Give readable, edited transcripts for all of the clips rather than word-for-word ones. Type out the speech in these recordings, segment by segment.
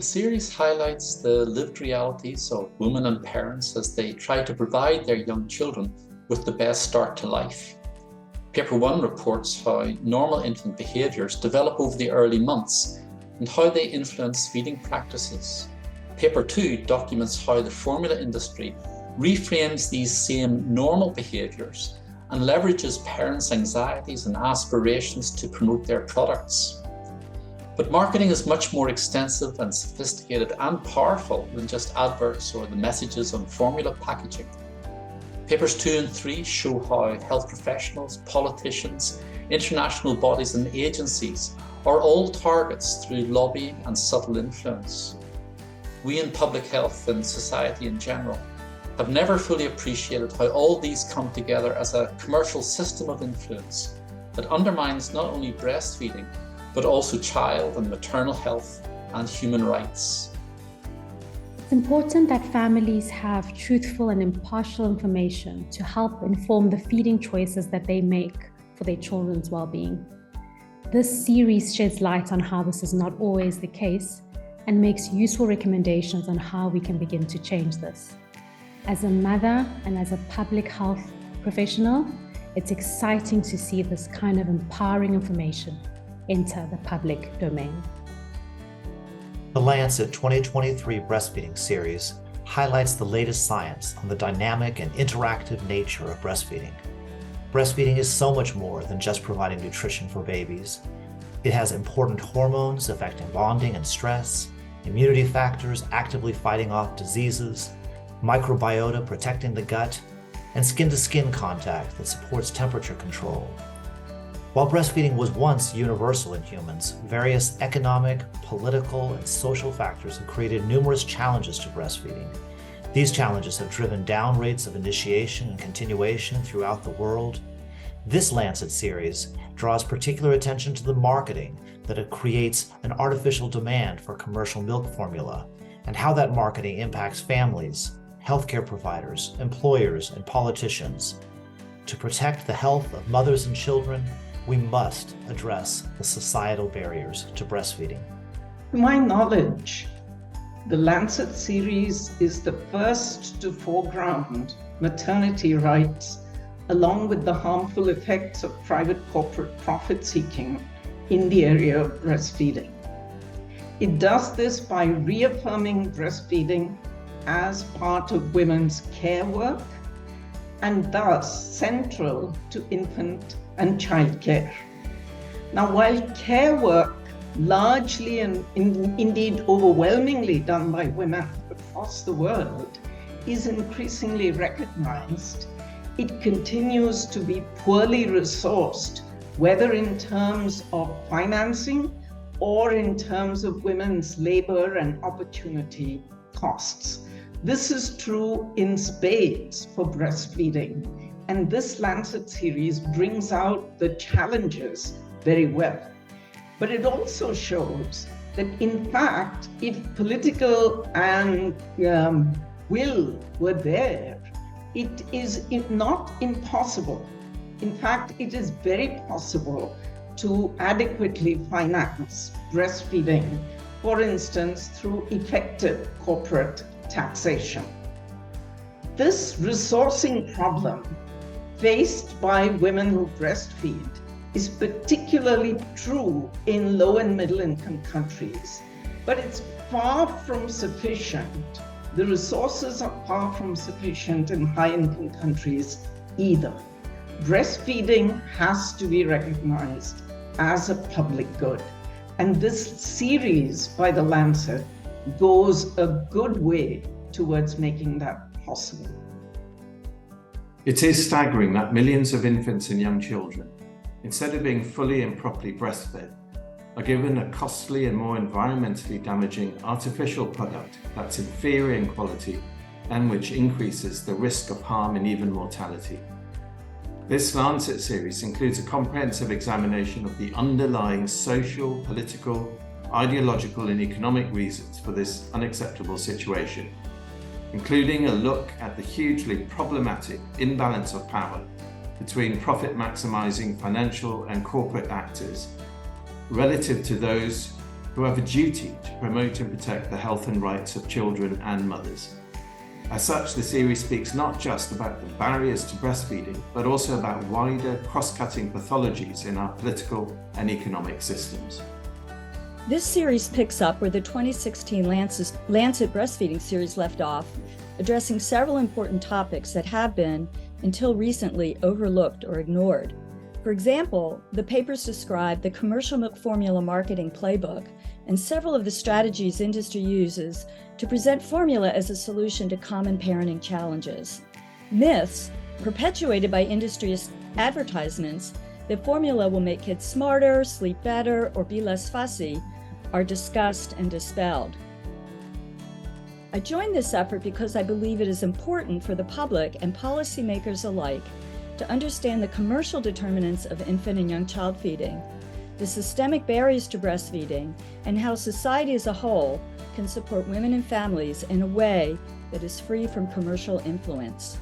The series highlights the lived realities of women and parents as they try to provide their young children with the best start to life. Paper 1 reports how normal infant behaviours develop over the early months and how they influence feeding practices. Paper 2 documents how the formula industry reframes these same normal behaviours and leverages parents' anxieties and aspirations to promote their products. But marketing is much more extensive and sophisticated and powerful than just adverts or the messages on formula packaging. Papers 2 and 3 show how health professionals, politicians, international bodies and agencies are all targets through lobbying and subtle influence. We in public health and society in general have never fully appreciated how all these come together as a commercial system of influence that undermines not only breastfeeding, but also child and maternal health and human rights. It's important that families have truthful and impartial information to help inform the feeding choices that they make for their children's well-being. This series sheds light on how this is not always the case and makes useful recommendations on how we can begin to change this. As a mother and as a public health professional, it's exciting to see this kind of empowering information enter the public domain. The Lancet 2023 Breastfeeding series highlights the latest science on the dynamic and interactive nature of breastfeeding. Breastfeeding is so much more than just providing nutrition for babies. It has important hormones affecting bonding and stress, immunity factors actively fighting off diseases, microbiota protecting the gut, and skin-to-skin contact that supports temperature control. While breastfeeding was once universal in humans, various economic, political, and social factors have created numerous challenges to breastfeeding. These challenges have driven down rates of initiation and continuation throughout the world. This Lancet series draws particular attention to the marketing that it creates an artificial demand for commercial milk formula and how that marketing impacts families, healthcare providers, employers, and politicians. To protect the health of mothers and children, we must address the societal barriers to breastfeeding. To my knowledge, the Lancet series is the first to foreground maternity rights along with the harmful effects of private corporate profit seeking in the area of breastfeeding. It does this by reaffirming breastfeeding as part of women's care work and thus central to infant and child care. Now, while care work, largely and indeed overwhelmingly done by women across the world, is increasingly recognized, it continues to be poorly resourced, whether in terms of financing or in terms of women's labor and opportunity costs. This is true in spades for breastfeeding. And this Lancet series brings out the challenges very well. But it also shows that, in fact, if political and will were there, it is not impossible. In fact, it is very possible to adequately finance breastfeeding, for instance, through effective corporate taxation. This resourcing problem faced by women who breastfeed is particularly true in low and middle income countries, but it's far from sufficient. The resources are far from sufficient in high income countries either. Breastfeeding has to be recognized as a public good, and this series by the Lancet goes a good way towards making that possible. It is staggering that millions of infants and young children, instead of being fully and properly breastfed, are given a costly and more environmentally damaging artificial product that's inferior in quality and which increases the risk of harm and even mortality. This Lancet series includes a comprehensive examination of the underlying social, political, ideological and economic reasons for this unacceptable situation, including a look at the hugely problematic imbalance of power between profit-maximizing financial and corporate actors relative to those who have a duty to promote and protect the health and rights of children and mothers. As such, the series speaks not just about the barriers to breastfeeding, but also about wider cross-cutting pathologies in our political and economic systems. This series picks up where the 2016 Lancet Breastfeeding series left off, addressing several important topics that have been, until recently, overlooked or ignored. For example, the papers describe the commercial milk formula marketing playbook and several of the strategies industry uses to present formula as a solution to common parenting challenges. Myths, perpetuated by industry advertisements, that formula will make kids smarter, sleep better, or be less fussy, are discussed and dispelled. I joined this effort because I believe it is important for the public and policymakers alike to understand the commercial determinants of infant and young child feeding, the systemic barriers to breastfeeding, and how society as a whole can support women and families in a way that is free from commercial influence.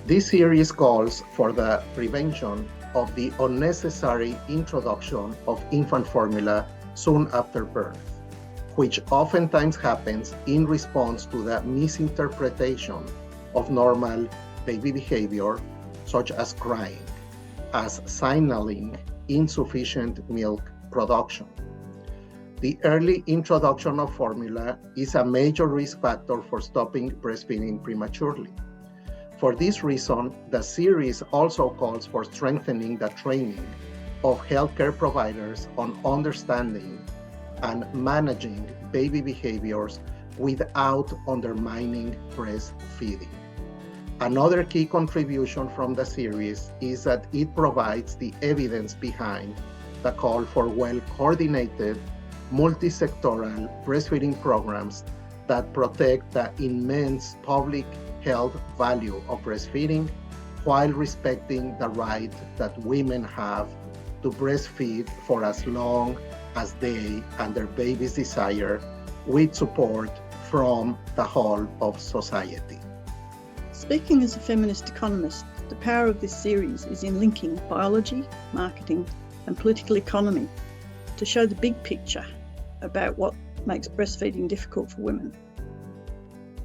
This series calls for the prevention of the unnecessary introduction of infant formula soon after birth, which oftentimes happens in response to the misinterpretation of normal baby behavior, such as crying, as signaling insufficient milk production. The early introduction of formula is a major risk factor for stopping breastfeeding prematurely. For this reason, the series also calls for strengthening the training of healthcare providers on understanding and managing baby behaviors without undermining breastfeeding. Another key contribution from the series is that it provides the evidence behind the call for well-coordinated, multi-sectoral breastfeeding programs that protect the immense public health value of breastfeeding while respecting the right that women have to breastfeed for as long as they and their babies desire, with support from the whole of society. Speaking as a feminist economist, the power of this series is in linking biology, marketing, and political economy to show the big picture about what makes breastfeeding difficult for women.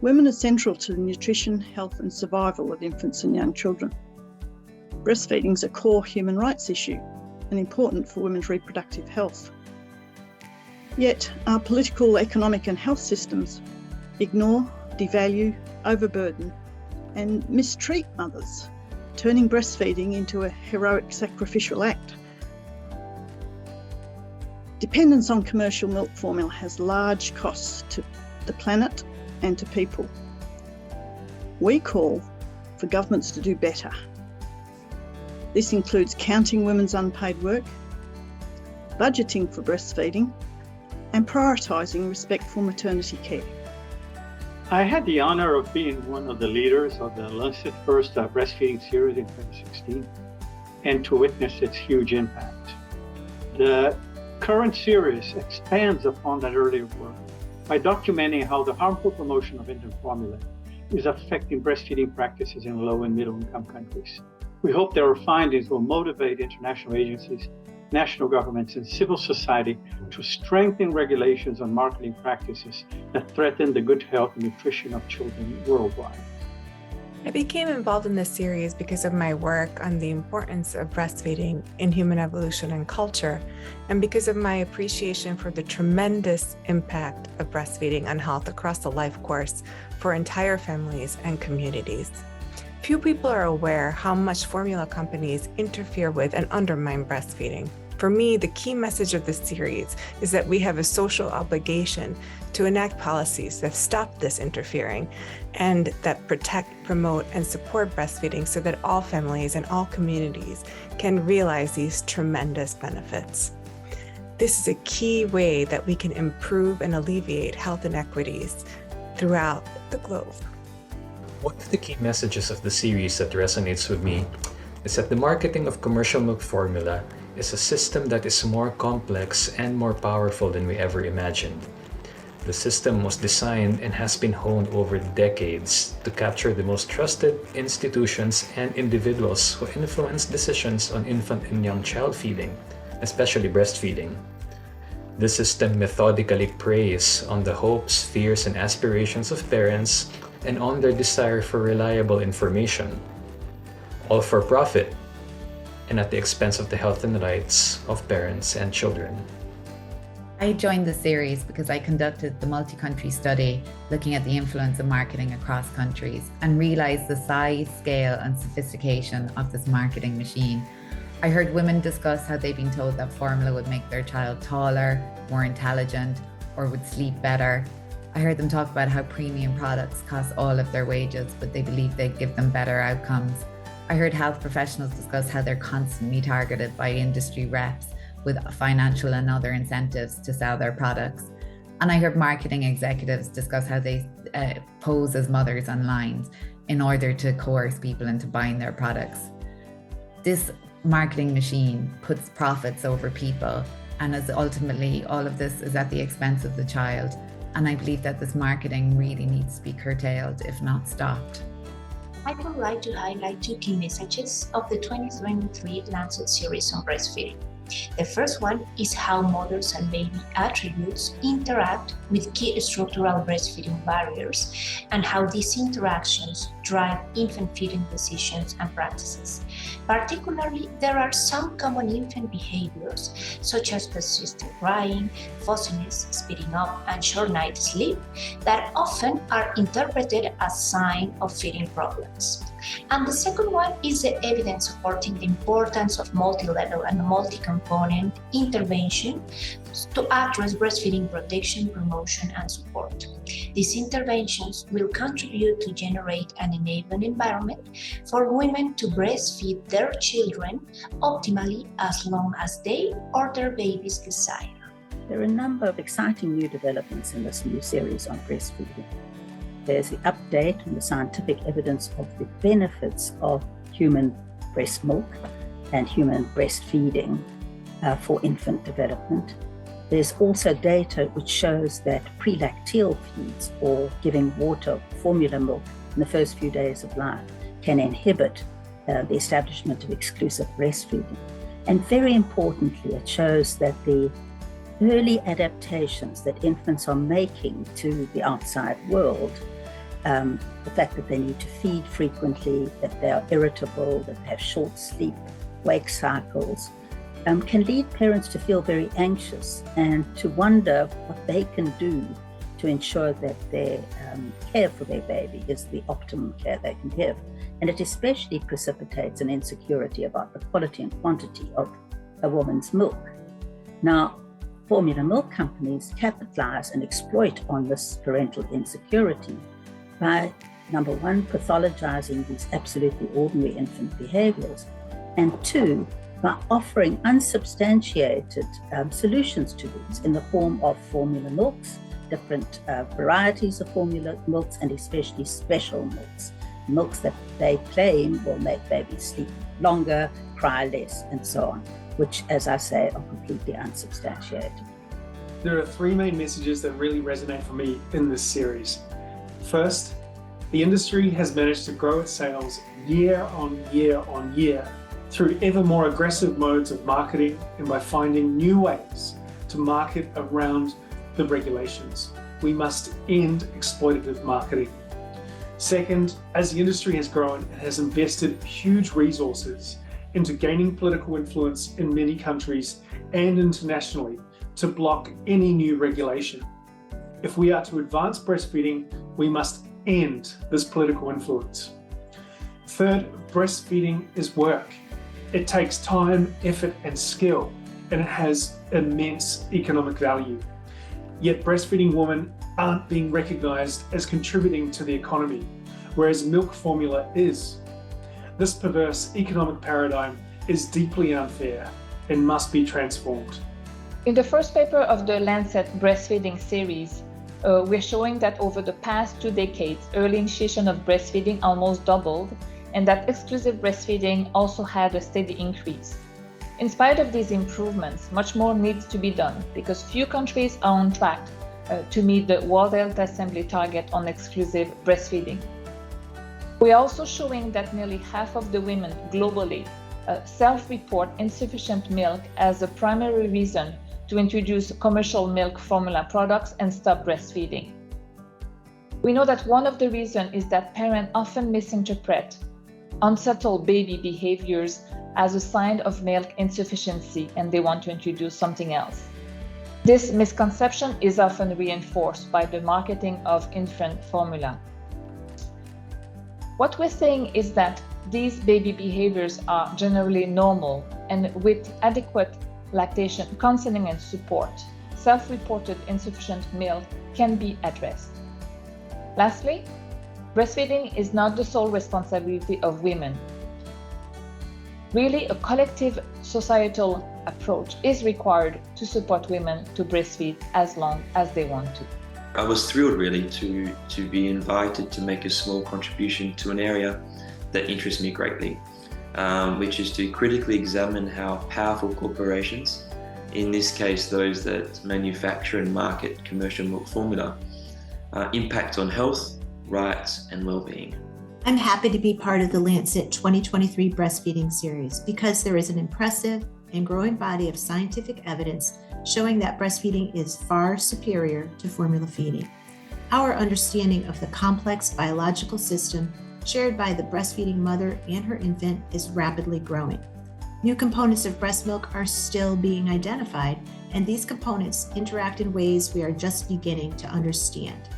Women are central to the nutrition, health, and survival of infants and young children. Breastfeeding is a core human rights issue and important for women's reproductive health. Yet, our political, economic, and health systems ignore, devalue, overburden, and mistreat mothers, turning breastfeeding into a heroic sacrificial act. Dependence on commercial milk formula has large costs to the planet and to people. We call for governments to do better. This includes counting women's unpaid work, budgeting for breastfeeding, and prioritising respectful maternity care. I had the honor of being one of the leaders of the Lancet first breastfeeding series in 2016 and to witness its huge impact. The current series expands upon that earlier work by documenting how the harmful promotion of infant formula is affecting breastfeeding practices in low and middle income countries. We hope that our findings will motivate international agencies, national governments, and civil society to strengthen regulations on marketing practices that threaten the good health and nutrition of children worldwide. I became involved in this series because of my work on the importance of breastfeeding in human evolution and culture, and because of my appreciation for the tremendous impact of breastfeeding on health across the life course for entire families and communities. Few people are aware how much formula companies interfere with and undermine breastfeeding. For me, the key message of this series is that we have a social obligation to enact policies that stop this interfering and that protect, promote, and support breastfeeding so that all families and all communities can realize these tremendous benefits. This is a key way that we can improve and alleviate health inequities throughout the globe. One of the key messages of the series that resonates with me is that the marketing of commercial milk formula is a system that is more complex and more powerful than we ever imagined. The system was designed and has been honed over decades to capture the most trusted institutions and individuals who influence decisions on infant and young child feeding, especially breastfeeding. This system methodically preys on the hopes, fears, and aspirations of parents and on their desire for reliable information, all for profit and at the expense of the health and rights of parents and children. I joined the series because I conducted the multi-country study looking at the influence of marketing across countries and realized the size, scale, and sophistication of this marketing machine. I heard women discuss how they'd been told that formula would make their child taller, more intelligent, or would sleep better. I heard them talk about how premium products cost all of their wages, but they believe they'd give them better outcomes. I heard health professionals discuss how they're constantly targeted by industry reps with financial and other incentives to sell their products. And I heard marketing executives discuss how they pose as mothers on lines in order to coerce people into buying their products. This marketing machine puts profits over people, and as ultimately all of this is at the expense of the child. And I believe that this marketing really needs to be curtailed, if not stopped. I would like to highlight two key messages of the 2023 Lancet series on breastfeeding. The first one is how mothers and baby attributes interact with key structural breastfeeding barriers and how these interactions drive infant feeding decisions and practices. Particularly, there are some common infant behaviors such as persistent crying, fussiness, speeding up, and short night sleep that often are interpreted as signs of feeding problems. And the second one is the evidence supporting the importance of multi-level and multi-component intervention to address breastfeeding protection, promotion, and support. These interventions will contribute to generate an enabling environment for women to breastfeed their children optimally as long as they or their babies desire. There are a number of exciting new developments in this new series on breastfeeding. There's the update on the scientific evidence of the benefits of human breast milk and human breastfeeding for infant development. There's also data which shows that prelacteal feeds, or giving water, formula milk in the first few days of life, can inhibit the establishment of exclusive breastfeeding. And very importantly, it shows that the early adaptations that infants are making to the outside world, the fact that they need to feed frequently, that they are irritable, that they have short sleep, wake cycles, can lead parents to feel very anxious and to wonder what they can do to ensure that their care for their baby is the optimum care they can give. And it especially precipitates an insecurity about the quality and quantity of a woman's milk. Now, formula milk companies capitalize and exploit on this parental insecurity by, number one, pathologizing these absolutely ordinary infant behaviors, and two, by offering unsubstantiated solutions to these in the form of formula milks, different varieties of formula milks, and especially special milks, milks that they claim will make babies sleep longer, cry less, and so on, which, as I say, are completely unsubstantiated. There are three main messages that really resonate for me in this series. First, the industry has managed to grow its sales year on year on year through ever more aggressive modes of marketing and by finding new ways to market around the regulations. We must end exploitative marketing. Second, as the industry has grown, it has invested huge resources into gaining political influence in many countries and internationally to block any new regulation. If we are to advance breastfeeding, we must end this political influence. Third, breastfeeding is work. It takes time, effort, and skill, and it has immense economic value. Yet breastfeeding women aren't being recognized as contributing to the economy, whereas milk formula is. This perverse economic paradigm is deeply unfair and must be transformed. In the first paper of the Lancet breastfeeding series, we're showing that over the past 2 decades, early initiation of breastfeeding almost doubled, and that exclusive breastfeeding also had a steady increase. In spite of these improvements, much more needs to be done because few countries are on track to meet the World Health Assembly target on exclusive breastfeeding. We're also showing that nearly half of the women globally self-report insufficient milk as a primary reason to introduce commercial milk formula products and stop breastfeeding. We know that one of the reasons is that parents often misinterpret unsettled baby behaviors as a sign of milk insufficiency and they want to introduce something else. This misconception is often reinforced by the marketing of infant formula. What we're saying is that these baby behaviors are generally normal, and with adequate lactation, counseling and support, self-reported insufficient milk can be addressed. Lastly, breastfeeding is not the sole responsibility of women. Really, a collective societal approach is required to support women to breastfeed as long as they want to. I was thrilled really to be invited to make a small contribution to an area that interests me greatly, which is to critically examine how powerful corporations, in this case those that manufacture and market commercial milk formula, impact on health, rights and well-being. I'm happy to be part of the Lancet 2023 breastfeeding series because there is an impressive and growing body of scientific evidence showing that breastfeeding is far superior to formula feeding. Our understanding of the complex biological system shared by the breastfeeding mother and her infant is rapidly growing. New components of breast milk are still being identified, and these components interact in ways we are just beginning to understand.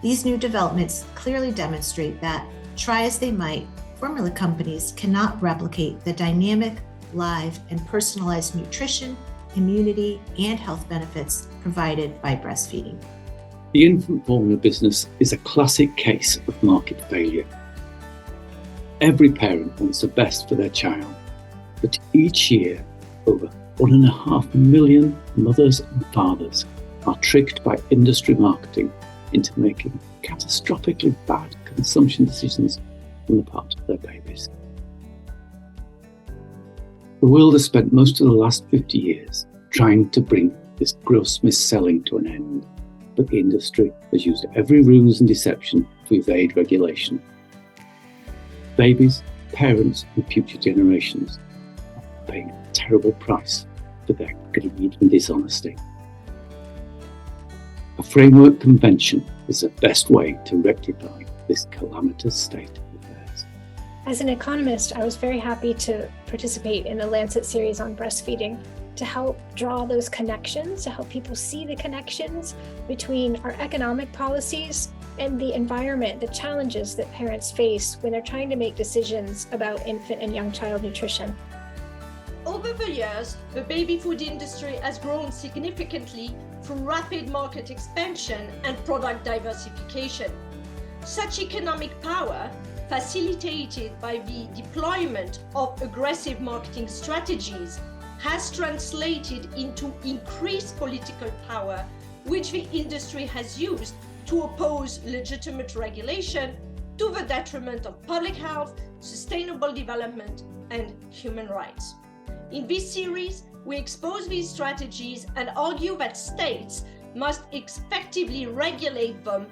These new developments clearly demonstrate that, try as they might, formula companies cannot replicate the dynamic, live, and personalized nutrition, immunity, and health benefits provided by breastfeeding. The infant formula business is a classic case of market failure. Every parent wants the best for their child, but each year, over 1.5 million mothers and fathers are tricked by industry marketing into making catastrophically bad consumption decisions on the part of their babies. The world has spent most of the last 50 years trying to bring this gross mis-selling to an end, but the industry has used every ruse and deception to evade regulation. Babies, parents and future generations are paying a terrible price for their greed and dishonesty. A framework convention is the best way to rectify this calamitous state of affairs. As an economist, I was very happy to participate in the Lancet series on breastfeeding to help draw those connections, to help people see the connections between our economic policies and the environment, the challenges that parents face when they're trying to make decisions about infant and young child nutrition. Over the years, the baby food industry has grown significantly through rapid market expansion and product diversification. Such economic power, facilitated by the deployment of aggressive marketing strategies, has translated into increased political power, which the industry has used to oppose legitimate regulation to the detriment of public health, sustainable development, and human rights. In this series, we expose these strategies and argue that states must effectively regulate them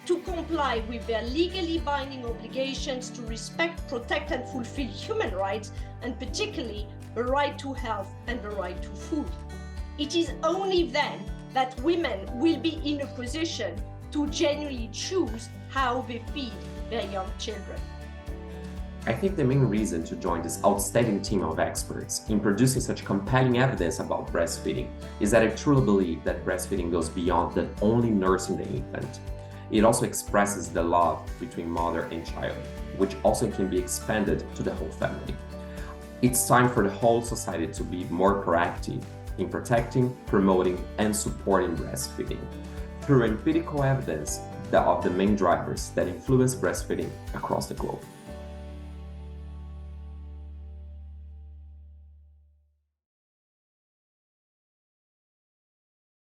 to comply with their legally binding obligations to respect, protect, and fulfill human rights, and particularly the right to health and the right to food. It is only then that women will be in a position to genuinely choose how they feed their young children. I think the main reason to join this outstanding team of experts in producing such compelling evidence about breastfeeding is that I truly believe that breastfeeding goes beyond than only nursing the infant. It also expresses the love between mother and child, which also can be expanded to the whole family. It's time for the whole society to be more proactive in protecting, promoting, and supporting breastfeeding through empirical evidence of the main drivers that influence breastfeeding across the globe.